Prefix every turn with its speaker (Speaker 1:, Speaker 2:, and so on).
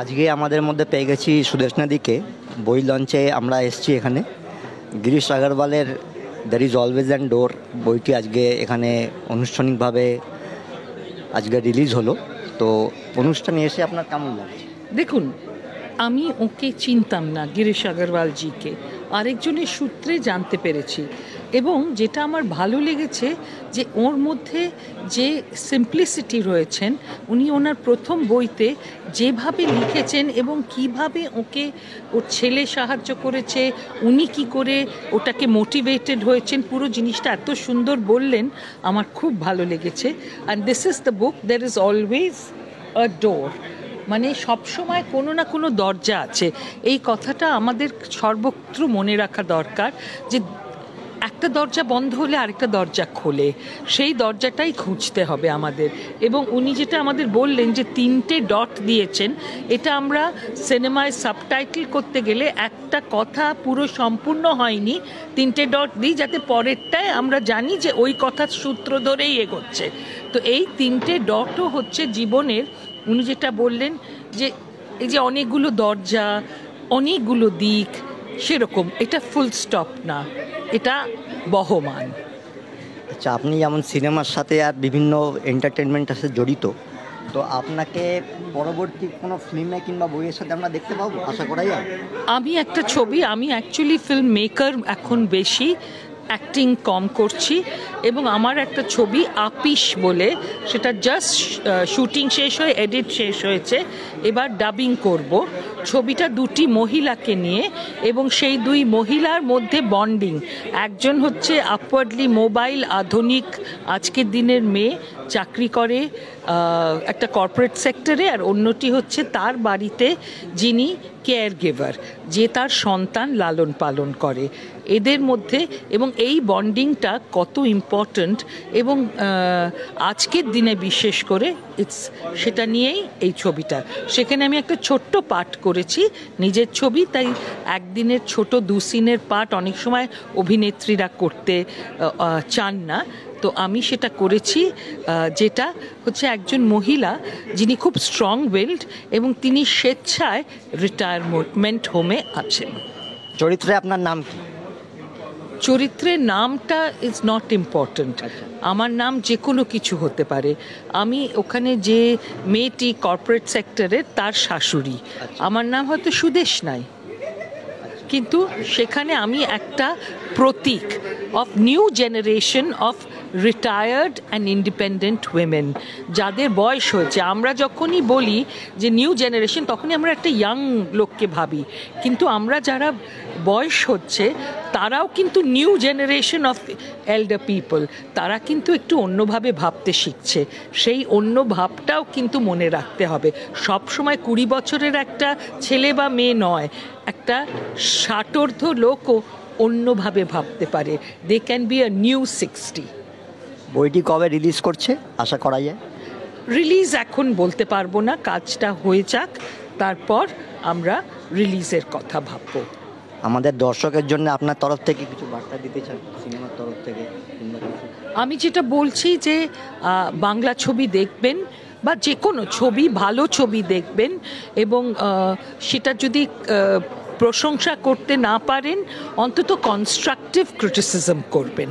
Speaker 1: আজকে আমাদের মধ্যে পেয়ে গেছি সুদেশ নদীকে। বই লঞ্চে আমরা এসেছি এখানে। গিরিশ আগরওয়ালের there is always an door বইটি আজকে এখানে আনুষ্ঠানিকভাবে আজকে রিলিজ হলো। তো অনুষ্ঠানে এসে আপনার কেমন লাগছে?
Speaker 2: দেখুন, আমি ওকে চিনতাম না, গিরিশ আগরওয়ালজিকে, আরেকজনের সূত্রে জানতে পেরেছি। এবং যেটা আমার ভালো লেগেছে যে ওর মধ্যে যে সিম্পলিসিটি রয়েছেন, উনি ওনার প্রথম বইতে যেভাবে লিখেছেন এবং কিভাবে ওকে ওর ছেলে সাহায্য করেছে, উনি কি করে ওটাকে মোটিভেটেড হয়েছেন, পুরো জিনিসটা এত সুন্দর বললেন, আমার খুব ভালো লেগেছে। And this is the book, there is always a door, মানে সবসময় কোনো না কোনো দরজা আছে। এই কথাটা আমাদের সর্বত্র মনে রাখা দরকার যে একটা দরজা বন্ধ হলে আরেকটা দরজা খোলে, সেই দরজাটাই খুঁজতে হবে আমাদের। এবং উনি যেটা আমাদের বললেন যে 3টে ডট দিয়েছেন, এটা আমরা সিনেমায় সাবটাইটেল করতে গেলে একটা কথা পুরো সম্পূর্ণ হয়নি, 3টে ডট দিই যাতে পরেরটায় আমরা জানি যে ওই কথার সূত্র ধরেই এগোচ্ছে। তো এই 3টে ডটও হচ্ছে জীবনের, উনি যেটা বললেন যে এই যে অনেকগুলো দরজা, অনেকগুলো দিক, সেরকম এটা ফুল স্টপ না, এটা বহমান।
Speaker 1: আচ্ছা, আপনি যেমন সিনেমার সাথে আর বিভিন্ন এন্টারটেনমেন্টের সাথে জড়িত, তো আপনাকে পরবর্তী কোনো ফিল্মে কিংবা বইয়ের সাথে আমরা দেখতে পাবো, আশা করা যায়?
Speaker 2: আমি একটা ছবি, আমি অ্যাকচুয়ালি ফিল্ম মেকার এখন বেশি, অ্যাক্টিং কম করছি। এবং আমার একটা ছবি আপিস বলে, সেটা জাস্ট শুটিং শেষ হয়ে এডিট শেষ হয়েছে, এবার ডাবিং করব। ছবিটা 2টি মহিলাকে নিয়ে, এবং সেই 2 মহিলার মধ্যে বন্ডিং। একজন হচ্ছে আপওয়ার্ডলি মোবাইল আধুনিক আজকের দিনের মেয়ে, চাকরি করে একটা কর্পোরেট সেক্টরে, আর অন্যটি হচ্ছে তার বাড়িতে যিনি কেয়ার গিভার, যে তার সন্তান লালন পালন করে। এদের মধ্যে এবং এই বন্ডিংটা কত ইম্পর্ট্যান্ট, এবং আজকের দিনে বিশেষ করে সেটা নিয়েই এই ছবিটা। সেখানে আমি একটা ছোট্ট পাঠ করেছি, নিজের ছবি, তাই একদিনের ছোট 2 সিনের পাঠ অনেক সময় অভিনেত্রীরা করতে চান না, তো আমি সেটা করেছি। যেটা হচ্ছে একজন মহিলা যিনি খুব স্ট্রং উইলড, এবং তিনি স্বেচ্ছায় রিটায়ারমেন্ট হোমে আছেন।
Speaker 1: চরিত্রে আপনার নাম কি?
Speaker 2: চরিত্রের নামটা ইজ নট ইম্পর্ট্যান্ট, আমার নাম যে কোনো কিছু হতে পারে। আমি ওখানে যে মেয়েটি কর্পোরেট সেক্টরের, তার শাশুড়ি, আমার নাম হয়তো সুদেশ নাই, কিন্তু সেখানে আমি একটা প্রতীক of new generation of retired and independent women, যাদের বয়স হয়েছে। আমরা যখনই বলি যে নিউ জেনারেশন, তখনই আমরা একটা ইয়াং লোককে ভাবি, কিন্তু আমরা যারা বয়স হচ্ছে তারাও কিন্তু নিউ জেনারেশন অফ এল্ডার পিপল, তারা কিন্তু একটু অন্যভাবে ভাবতে শিখছে। সেই অন্য ভাবটাও কিন্তু মনে রাখতে হবে। সবসময় 20 বছরের একটা ছেলে বা মেয়ে নয়, একটা 60 লোকও অন্যভাবে ভাবতে পারে। They can be a new 60।
Speaker 1: বইটি কবে রিলিজ করছে আশা করা যায়?
Speaker 2: রিলিজ এখন বলতে পারবো না, কাজটা হয়ে যাক, তারপর আমরা রিলিজের কথা ভাববো।
Speaker 1: আমাদের দর্শকের জন্য আপনার তরফ থেকে কিছু বার্তা দিতে চান, সিনেমার তরফ থেকে?
Speaker 2: আমি যেটা বলছি যে বাংলা ছবি দেখবেন, বা যে কোনো ছবি, ভালো ছবি দেখবেন, এবং সেটা যদি প্রশংসা করতে না পারেন, অন্তত কনস্ট্রাকটিভ ক্রিটিসিজম করবেন।